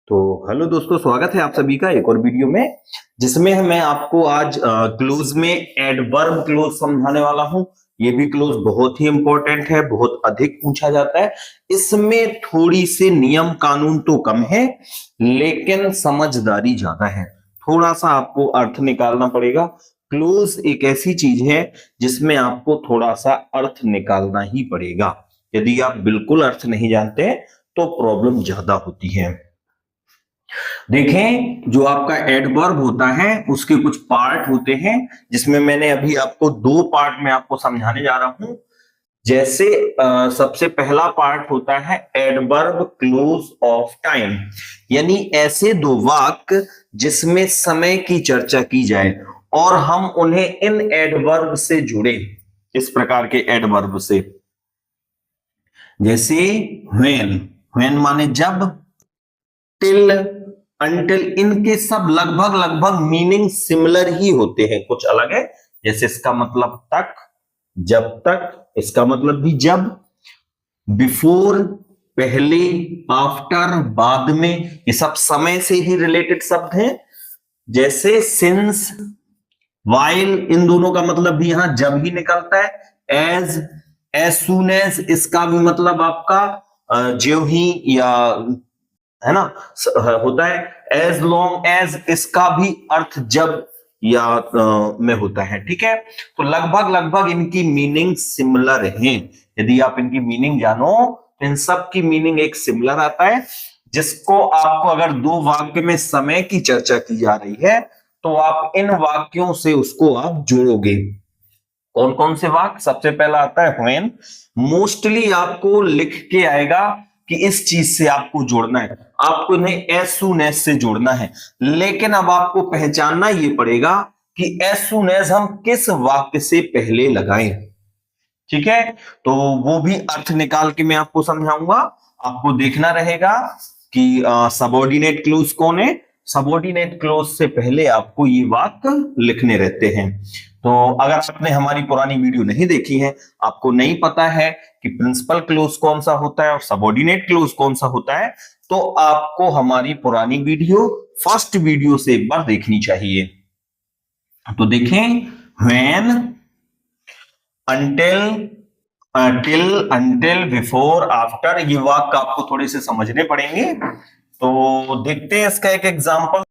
तो हेलो दोस्तों, स्वागत है आप सभी का एक और वीडियो में, जिसमें मैं आपको आज क्लोज में एडवर्ब क्लोज समझाने वाला हूं। ये भी क्लोज बहुत ही इंपॉर्टेंट है, बहुत अधिक पूछा जाता है। इसमें थोड़ी सी नियम कानून तो कम है, लेकिन समझदारी ज्यादा है। थोड़ा सा आपको अर्थ निकालना पड़ेगा। क्लोज एक ऐसी चीज है जिसमें आपको थोड़ा सा अर्थ निकालना ही पड़ेगा। यदि आप बिल्कुल अर्थ नहीं जानते तो प्रॉब्लम ज्यादा होती है। देखें, जो आपका एडवर्ब होता है उसके कुछ पार्ट होते हैं, जिसमें मैंने अभी आपको दो पार्ट में आपको समझाने जा रहा हूं। जैसे सबसे पहला पार्ट होता है एडवर्ब क्लोज ऑफ टाइम, यानी ऐसे दो वाक्य जिसमें समय की चर्चा की जाए और हम उन्हें इन एडवर्ब से जुड़े, इस प्रकार के एडवर्ब से। जैसे व्हेन माने जब, टिल, अंटिल, इनके सब लगभग लगभग मीनिंग सिमिलर ही होते हैं, कुछ अलग है। जैसे इसका मतलब तक, जब तक, इसका मतलब भी जब, बिफोर पहले, आफ्टर बाद में, ये सब समय से ही रिलेटेड शब्द हैं। जैसे सिंस, वाइल, इन दोनों का मतलब भी यहां जब ही निकलता है। एज सून एज, इसका भी मतलब आपका ज्यों ही या, है ना, होता है। एज लॉन्ग एज, इसका भी अर्थ जब या में होता है। ठीक है, तो लगभग लगभग इनकी मीनिंग सिमिलर है। यदि आप इनकी मीनिंग जानो तो इन सब की मीनिंग एक सिमिलर आता है, जिसको आपको अगर दो वाक्य में समय की चर्चा की जा रही है तो आप इन वाक्यों से उसको आप जोड़ोगे। कौन कौन से वाक्य? सबसे पहला आता है व्हेन। मोस्टली आपको लिख के आएगा कि इस चीज से आपको जोड़ना है, आपको इन्हें एज सून एज से जोड़ना है। लेकिन अब आपको पहचानना ये पड़ेगा कि एज सून एज हम किस वाक्य से पहले लगाएं। ठीक है, तो वो भी अर्थ निकाल के मैं आपको समझाऊंगा। आपको देखना रहेगा कि सबऑर्डिनेट क्लोज कौन है। सबऑर्डिनेट क्लोज से पहले आपको ये वाक्य लिखने रहते हैं। तो अगर आपने हमारी पुरानी वीडियो नहीं देखी है, आपको नहीं पता है कि प्रिंसिपल क्लोज कौन सा होता है और सबऑर्डिनेट क्लोज कौन सा होता है, तो आपको हमारी पुरानी वीडियो, फर्स्ट वीडियो से एक बार देखनी चाहिए। तो देखें, when, until, till, until, before, after, ये वाक्य आपको थोड़े से समझने पड़ेंगे। तो देखते हैं इसका एक एग्जांपल।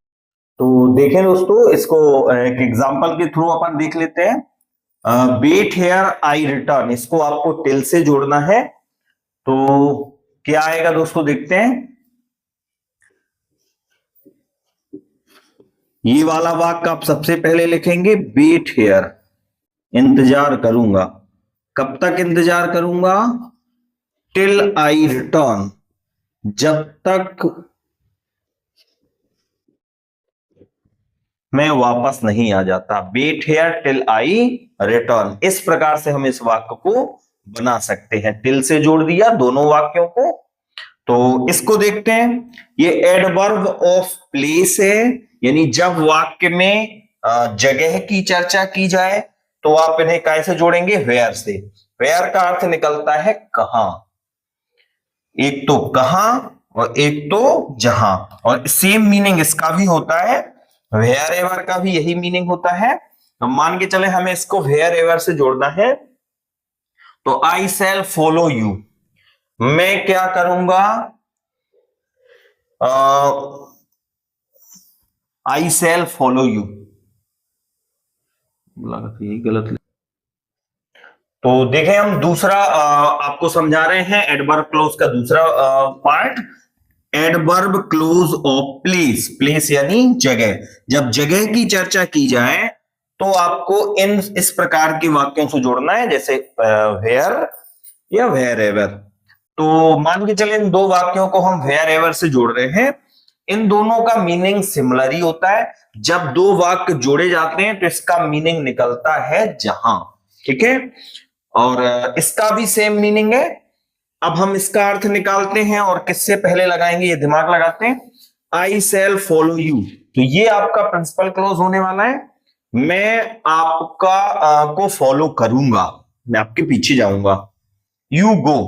तो देखें दोस्तों, इसको एक एग्जांपल के थ्रू अपन देख लेते हैं। वेट हेयर आई रिटर्न, इसको आपको टिल से जोड़ना है। तो क्या आएगा दोस्तों, देखते हैं। ये वाला वाक्य आप सबसे पहले लिखेंगे, वेट हेयर, इंतजार करूंगा। कब तक इंतजार करूंगा? टिल आई रिटर्न, जब तक मैं वापस नहीं आ जाता। Wait here till I return, इस प्रकार से हम इस वाक्य को बना सकते हैं। टिल से जोड़ दिया दोनों वाक्यों को। तो इसको देखते हैं। ये एडवर्ब ऑफ प्लेस है, यानी जब वाक्य में जगह की चर्चा की जाए तो आप इन्हें कैसे जोड़ेंगे? वेयर से। वेयर का अर्थ निकलता है कहां। एक तो कहां और एक तो जहां, और सेम मीनिंग इसका भी होता है। वेयर एवर का भी यही मीनिंग होता है। तो मान के चले हमें इसको वेयर एवर से जोड़ना है, तो आई शैल फॉलो यू, मैं क्या करूंगा? आई शैल फॉलो यू, लगा था यही गलत। तो देखें, हम दूसरा आपको समझा रहे हैं एडवर्ब क्लोज का दूसरा part. Adverb close of place, place यानी जगह। जब जगह की चर्चा की जाए तो आपको इन इस प्रकार के वाक्यों से जोड़ना है, जैसे वेयर या वेयर एवर। तो मान के चले इन दो वाक्यों को हम वेयर एवर से जोड़ रहे हैं। इन दोनों का मीनिंग सिमिलर ही होता है। जब दो वाक्य जोड़े जाते हैं तो इसका मीनिंग निकलता है जहां। ठीक है, और इसका भी सेम मीनिंग है। अब हम इसका अर्थ निकालते हैं और किससे पहले लगाएंगे, ये दिमाग लगाते हैं। आई शैल फॉलो यू, तो ये आपका प्रिंसिपल क्लोज होने वाला है। मैं आपका को फॉलो करूंगा, मैं आपके पीछे जाऊंगा। यू गो,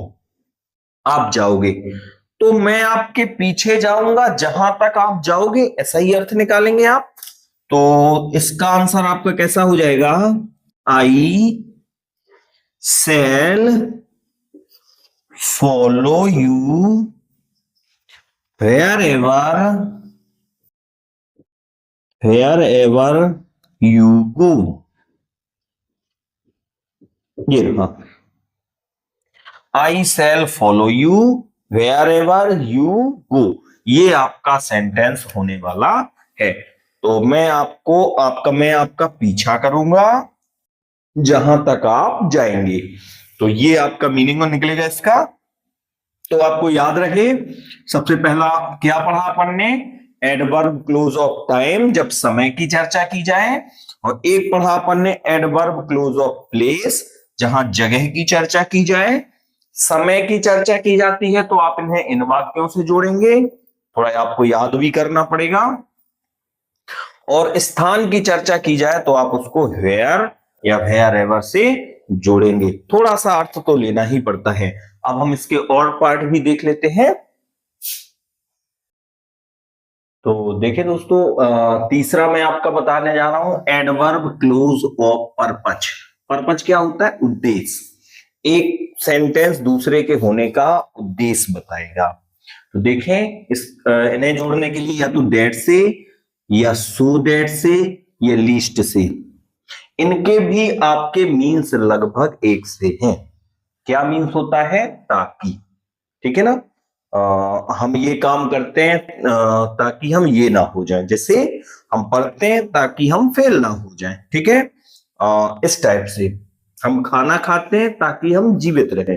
आप जाओगे। तो मैं आपके पीछे जाऊंगा, जहां तक आप जाओगे ऐसा ही अर्थ निकालेंगे आप। तो इसका आंसर आपका कैसा हो जाएगा? I shall follow you wherever you go. ये रहा, I shall follow you wherever you go. ये आपका सेंटेंस होने वाला है। तो मैं आपका पीछा करूंगा जहां तक आप जाएंगे। तो ये आपका मीनिंग निकलेगा इसका। तो आपको याद रहे, सबसे पहला क्या पढ़ा अपन ने? एडवर्ब क्लोज ऑफ टाइम, जब समय की चर्चा की जाए। और एक पढ़ा अपन ने एडवर्ब क्लोज ऑफ प्लेस, जहां जगह की चर्चा की जाए। समय की चर्चा की जाती है तो आप इन्हें इन वाक्यों से जोड़ेंगे, थोड़ा आपको याद भी करना पड़ेगा। और स्थान की चर्चा की जाए तो आप उसको वेयर या वेयर एवर से जोड़ेंगे। थोड़ा सा अर्थ तो लेना ही पड़ता है। अब हम इसके और पार्ट भी देख लेते हैं। तो देखिए दोस्तों, तीसरा मैं आपका बताने जा रहा हूं adverb close of purpose. Purpose क्या होता है? उद्देश्य। एक सेंटेंस दूसरे के होने का उद्देश्य बताएगा। तो देखें, इन्हें जोड़ने के लिए या तो दैट से, या सो दैट से, या लीस्ट से। इनके भी आपके मीन्स लगभग एक से हैं। क्या मीन्स होता है? ताकि। ठीक है ना? हम ये काम करते हैं ताकि हम ये ना हो जाए, जैसे हम पढ़ते हैं ताकि हम फेल ना हो जाए। ठीक है? इस टाइप से। हम खाना खाते हैं ताकि हम जीवित रहे।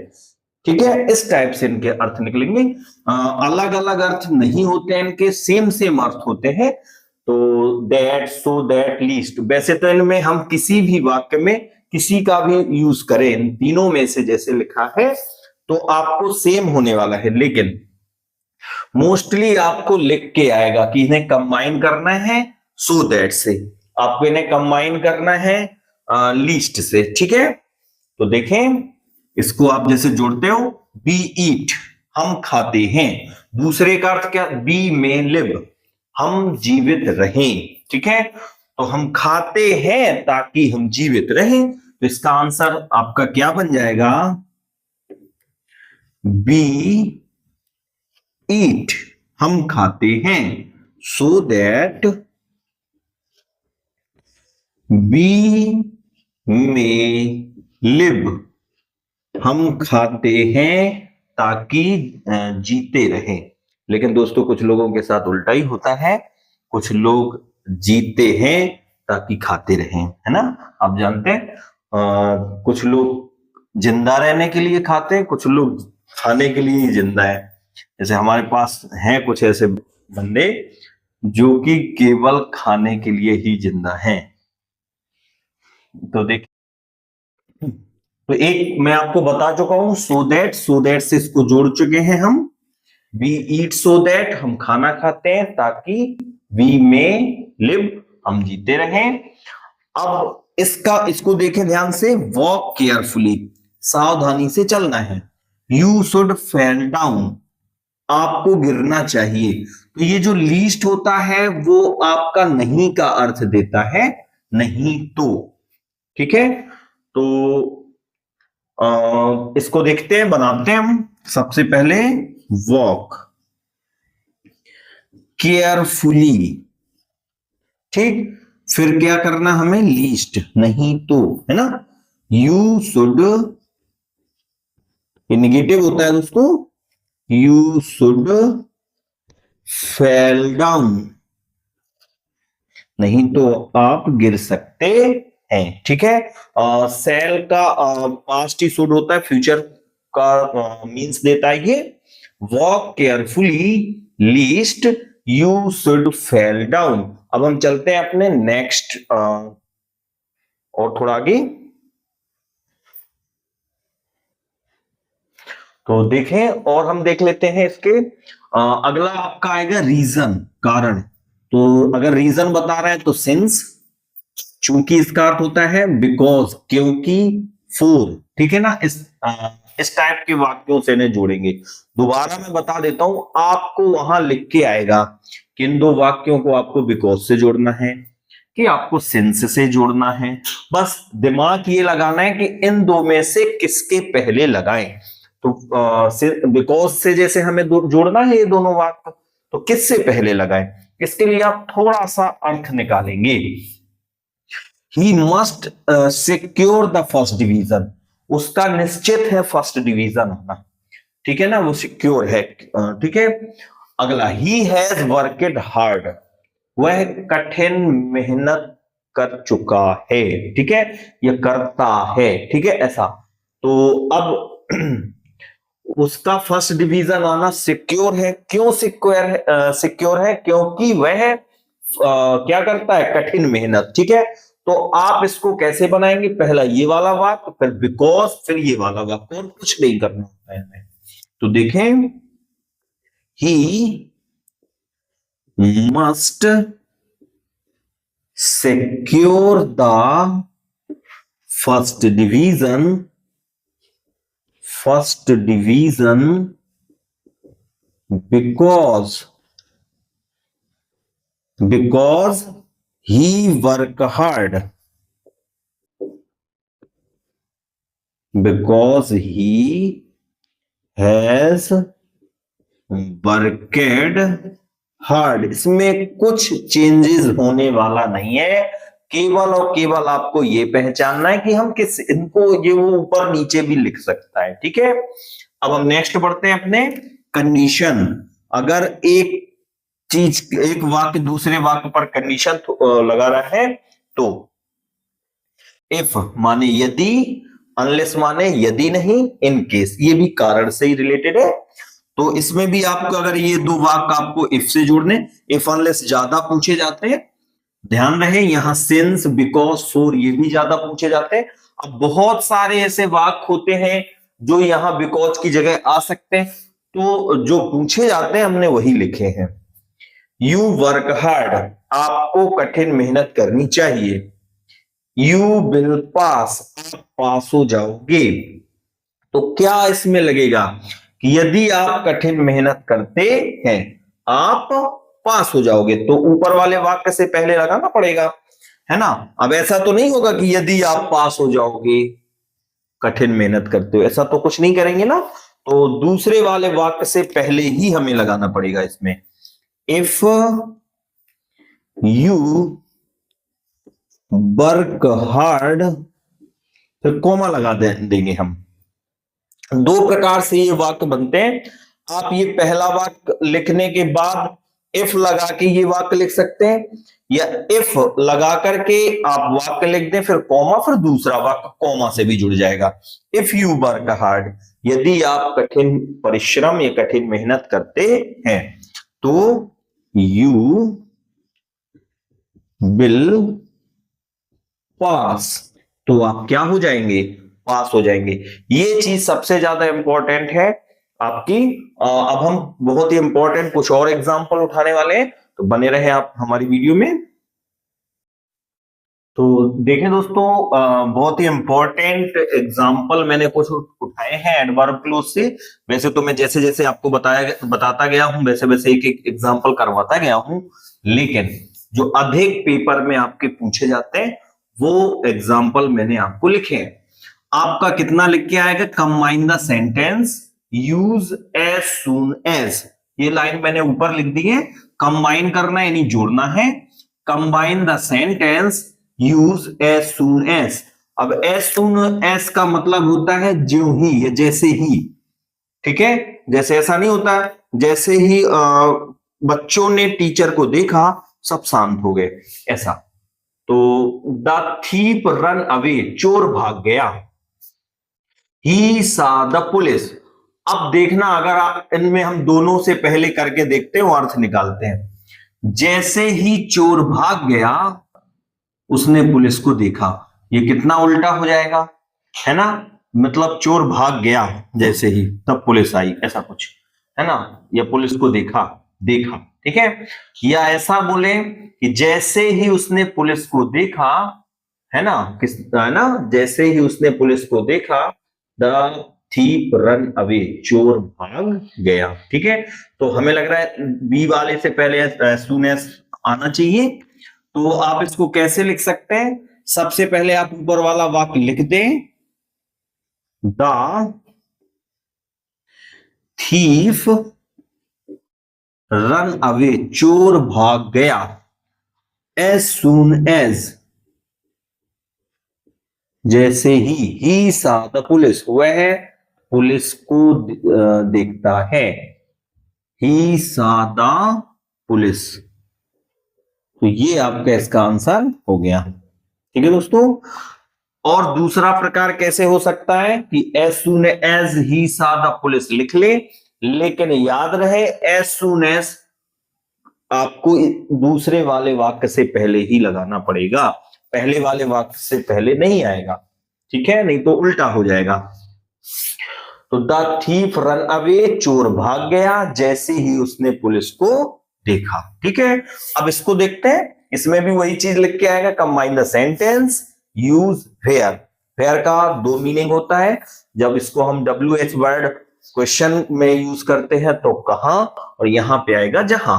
ठीक है? इस टाइप से इनके अर्थ निकलेंगे। अलग अलग अर्थ नहीं होते हैं इनके, सेम सेम अर्थ होते हैं। तो दैट, सो दैट, लीस्ट, वैसे तो इनमें हम किसी भी वाक्य में किसी का भी यूज करें, इन तीनों में से जैसे लिखा है तो आपको सेम होने वाला है। लेकिन मोस्टली आपको लिख के आएगा कि इन्हें कंबाइन करना है सो दैट से, आपको इन्हें कंबाइन करना है लीस्ट से। ठीक है? तो देखें, इसको आप जैसे जोड़ते हो, बी ईट, हम खाते हैं। दूसरे का अर्थ क्या? बी में लिव, हम जीवित रहें। ठीक है? तो हम खाते हैं ताकि हम जीवित रहें। तो इसका आंसर आपका क्या बन जाएगा? बी ईट, हम खाते हैं, सो दैट वी में लिव, हम खाते हैं ताकि जीते रहें। लेकिन दोस्तों कुछ लोगों के साथ उल्टा ही होता है, कुछ लोग जीते हैं ताकि खाते रहें, है ना? आप जानते हैं कुछ लोग जिंदा रहने के लिए खाते हैं, कुछ लोग खाने के लिए ही जिंदा है। जैसे हमारे पास हैं कुछ ऐसे बंदे जो कि केवल खाने के लिए ही जिंदा हैं। तो देखिए, तो एक मैं आपको बता चुका हूं सो दैट से इसको जोड़ चुके हैं हम। वी ईट सो दैट, हम खाना खाते हैं ताकि वी में लिव, हम जीते रहें। अब इसको देखें ध्यान से, वॉक केयरफुली, सावधानी से चलना है। यू शुड फेल डाउन, आपको गिरना चाहिए। तो ये जो लीस्ट होता है वो आपका नहीं का अर्थ देता है, नहीं तो। ठीक है? तो इसको देखते हैं, बनाते हैं हम। सबसे पहले वॉक केयरफुली, ठीक। फिर क्या करना हमें? लीस्ट, नहीं तो, है ना? यू शुड, ये निगेटिव होता है दोस्तों, यू शुड फेल डाउन, नहीं तो आप गिर सकते हैं। ठीक है? सेल का पास्ट ही शुड होता है, फ्यूचर का मींस देता है ये। Walk carefully least you should fell down. अब हम चलते हैं अपने नेक्स्ट और थोड़ा आगे। तो देखें, और हम देख लेते हैं इसके अगला आपका आएगा रीजन, कारण। तो अगर रीजन बता रहा है तो सिंस, चूंकि इसका अर्थ होता है बिकॉज, क्योंकि, फॉर। ठीक है ना? इस इस टाइप के वाक्यों से इन्हें जोड़ेंगे। दोबारा मैं बता देता हूं, आपको वहां लिख के आएगा कि इन दो वाक्यों को आपको बिकॉज से जोड़ना है कि आपको सिंस से जोड़ना है। बस दिमाग ये लगाना है कि इन दो में से किसके पहले लगाएं। तो बिकॉज से जैसे हमें जोड़ना है ये दोनों वाक्य, तो किससे पहले लगाएं, इसके लिए आप थोड़ा सा अर्थ निकालेंगे। He must secure the first division, उसका निश्चित है फर्स्ट डिवीजन होना, ठीक है ना, वो सिक्योर है, ठीक है। अगला, ही हैज वर्कड हार्ड, वह कठिन मेहनत कर चुका है, ठीक है, यह करता है, ठीक है, ऐसा। तो अब उसका फर्स्ट डिवीजन आना सिक्योर है। क्यों सिक्योर है? सिक्योर है क्योंकि वह क्या करता है, कठिन मेहनत, ठीक है। तो आप इसको कैसे बनाएंगे, पहला ये वाला वाक्य, फिर बिकॉज, फिर ये वाला वाक्य, और कुछ नहीं करना होता है हमें। तो देखें, he must secure the first division because he work hard, because he has worked hard। इसमें कुछ चेंजेस होने वाला नहीं है, केवल और केवल आपको ये पहचानना है कि हम किस, इनको ये वो ऊपर नीचे भी लिख सकता है, ठीक है। अब हम नेक्स्ट बढ़ते हैं अपने कंडीशन। अगर एक चीज, एक वाक्य दूसरे वाक्य पर कंडीशन लगा रहा है तो इफ माने यदि, अनलेस माने यदि नहीं, इन केस, ये भी कारण से ही रिलेटेड है। तो इसमें भी आपको अगर ये दो वाक्य आपको इफ से जोड़ने, इफ अनलेस ज्यादा पूछे जाते हैं, ध्यान रहे यहां सिंस, बिकॉज, फॉर ये भी ज्यादा पूछे जाते हैं। अब बहुत सारे ऐसे वाक्य होते हैं जो यहां बिकॉज की जगह आ सकते हैं, तो जो पूछे जाते हैं हमने वही लिखे हैं। यू वर्क हार्ड, आपको कठिन मेहनत करनी चाहिए। यू विल पास, आप पास हो जाओगे। तो क्या इसमें लगेगा कि यदि आप कठिन मेहनत करते हैं आप पास हो जाओगे, तो ऊपर वाले वाक्य से पहले लगाना पड़ेगा, है ना। अब ऐसा तो नहीं होगा कि यदि आप पास हो जाओगे कठिन मेहनत करते हो, ऐसा तो कुछ नहीं करेंगे ना। तो दूसरे वाले वाक्य से पहले ही हमें लगाना पड़ेगा इसमें। इफ यू वर्क हार्ड, फिर कोमा लगा देंगे हम। दो प्रकार से ये वाक्य बनते हैं। आप ये पहला वाक्य लिखने के बाद इफ लगा के ये वाक्य लिख सकते हैं, या इफ लगा करके आप वाक्य लिख दें, फिर कॉमा, फिर दूसरा वाक्य कॉमा से भी जुड़ जाएगा। इफ यू वर्क हार्ड, यदि आप कठिन परिश्रम या कठिन मेहनत करते हैं, तो यू विल पास, तो आप क्या हो जाएंगे, पास हो जाएंगे। ये चीज सबसे ज्यादा इंपॉर्टेंट है आपकी। अब हम बहुत ही इंपॉर्टेंट कुछ और एग्जांपल उठाने वाले हैं, तो बने रहे आप हमारी वीडियो में। तो देखें दोस्तों, बहुत ही इंपॉर्टेंट एग्जांपल मैंने कुछ उठाए हैं एडवर्ब क्लोज से। वैसे तो मैं जैसे जैसे आपको बताता गया हूं, वैसे वैसे एक एक एग्जांपल करवाता गया हूं, लेकिन जो अधिक पेपर में आपके पूछे जाते हैं वो एग्जाम्पल मैंने आपको लिखे हैं। आपका कितना लिख के आएगा, combine the sentence, use as soon as, ये लाइन मैंने ऊपर लिख दी है। कंबाइन करना यानी जोड़ना है। Combine the sentence, use as soon as. अब एज सून एज का मतलब होता है ज्यों ही या जैसे ही, ठीक है। जैसे ऐसा नहीं होता जैसे ही बच्चों ने टीचर को देखा सब शांत हो गए, ऐसा। तो द थीप रन अवे, चोर भाग गया। ही सा द पुलिस। अब देखना, अगर आप इनमें हम दोनों से पहले करके देखते हैं, अर्थ निकालते हैं। जैसे ही चोर भाग गया उसने पुलिस को देखा, ये कितना उल्टा हो जाएगा, है ना। मतलब चोर भाग गया जैसे ही, तब पुलिस आई, ऐसा कुछ, है ना। या पुलिस को देखा, ठीक है। या ऐसा बोले कि जैसे ही उसने पुलिस को देखा, है ना, है ना, जैसे ही उसने पुलिस को देखा, द थीप रन अवे, चोर भाग गया। ठीक है, तो हमें लग रहा है बी वाले से पहले एज सून एज आना चाहिए। तो आप इसको कैसे लिख सकते हैं? सबसे पहले आप ऊपर वाला वाक्य लिख दें, द थीफ रन अवे, चोर भाग गया, एज सून एज, जैसे ही सा द पुलिस, वह पुलिस को देखता है, ही सा द पुलिस। तो ये आपका इसका आंसर हो गया। ठीक है दोस्तों, और दूसरा प्रकार कैसे हो सकता है कि एज सून एज ही सा द पुलिस लिख ले, लेकिन याद रहे एज सून एज आपको दूसरे वाले वाक्य से पहले ही लगाना पड़ेगा, पहले वाले वाक्य से पहले नहीं आएगा। ठीक है, नहीं तो उल्टा हो जाएगा। तो द थीफ रन अवे, चोर भाग गया जैसे ही उसने पुलिस को देखा। ठीक है, अब इसको देखते हैं, इसमें भी वही चीज लिख के आएगा, combine the sentence, use where. Where का दो मीनिंग होता है, जब इसको हम WH वर्ड क्वेश्चन में यूज करते हैं तो कहां, और यहां पे आएगा जहां।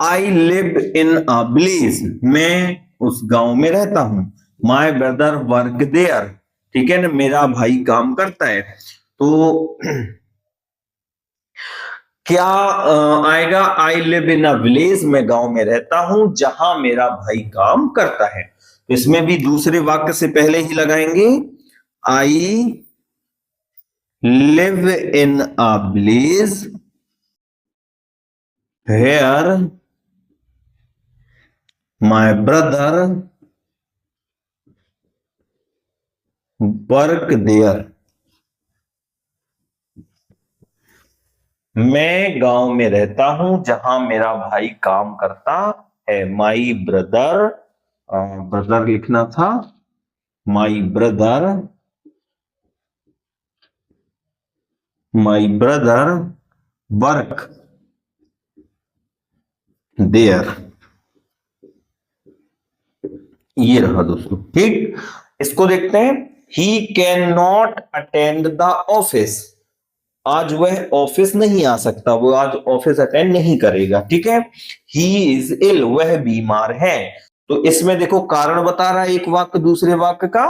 आई लिव इन अ विलेज, मैं उस गांव में रहता हूं। माई ब्रदर वर्क देयर, ठीक है ना, मेरा भाई काम करता है। तो क्या आएगा? आई लिव इन अ विलेज, मैं गांव में रहता हूं जहां मेरा भाई काम करता है। तो इसमें भी दूसरे वाक्य से पहले ही लगाएंगे, I live in a village where my brother work there. मैं गांव में रहता हूं जहां मेरा भाई काम करता है। माई ब्रदर, ब्रदर लिखना था, माई ब्रदर वर्क देयर। ये रहा दोस्तों। ठीक, इसको देखते हैं, ही can not attend the office, आज वह ऑफिस नहीं आ सकता, वो आज ऑफिस अटेंड नहीं करेगा। ठीक है, ही इज इल, वह बीमार है। तो इसमें देखो कारण बता रहा है एक वाक्य दूसरे वाक्य का,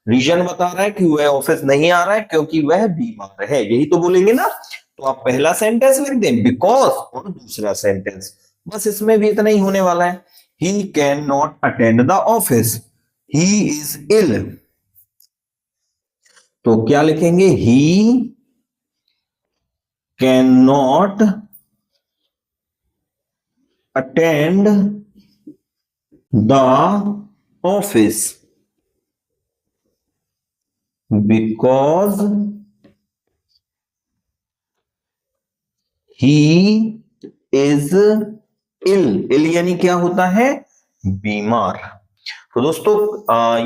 रीजन बता रहा है कि वह ऑफिस नहीं आ रहा है क्योंकि वह बीमार है, यही तो बोलेंगे ना। तो आप पहला सेंटेंस लिख दें बिकॉज, और दूसरा सेंटेंस, बस इसमें भी इतना ही होने वाला है। He can not attend the office, he is ill. तो क्या लिखेंगे? ही cannot attend the office because he is ill। ill यानी क्या होता है? बीमार। तो दोस्तों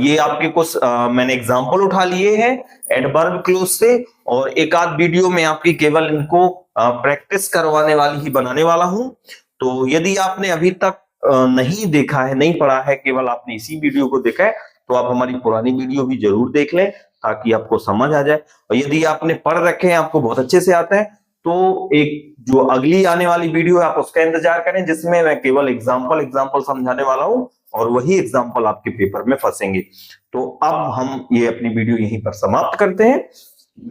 ये आपके कुछ मैंने एग्जांपल उठा लिए हैं एडवर्ब क्लोज से, और एक आध वीडियो में आपकी केवल इनको प्रैक्टिस करवाने वाली ही बनाने वाला हूं। तो यदि आपने अभी तक नहीं देखा है, नहीं पढ़ा है, केवल आपने इसी वीडियो को देखा है, तो आप हमारी पुरानी वीडियो भी जरूर देख लें ताकि आपको समझ आ जाए। और यदि आपने पढ़ रखे हैं, आपको बहुत अच्छे से आता है, तो एक जो अगली आने वाली वीडियो है आप उसका इंतजार करें, जिसमें मैं केवल एग्जाम्पल समझाने वाला हूं और वही एग्जाम्पल आपके पेपर में फंसेंगे। तो अब हम ये अपनी वीडियो यहीं पर समाप्त करते हैं,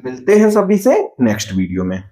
मिलते हैं सभी से नेक्स्ट वीडियो में।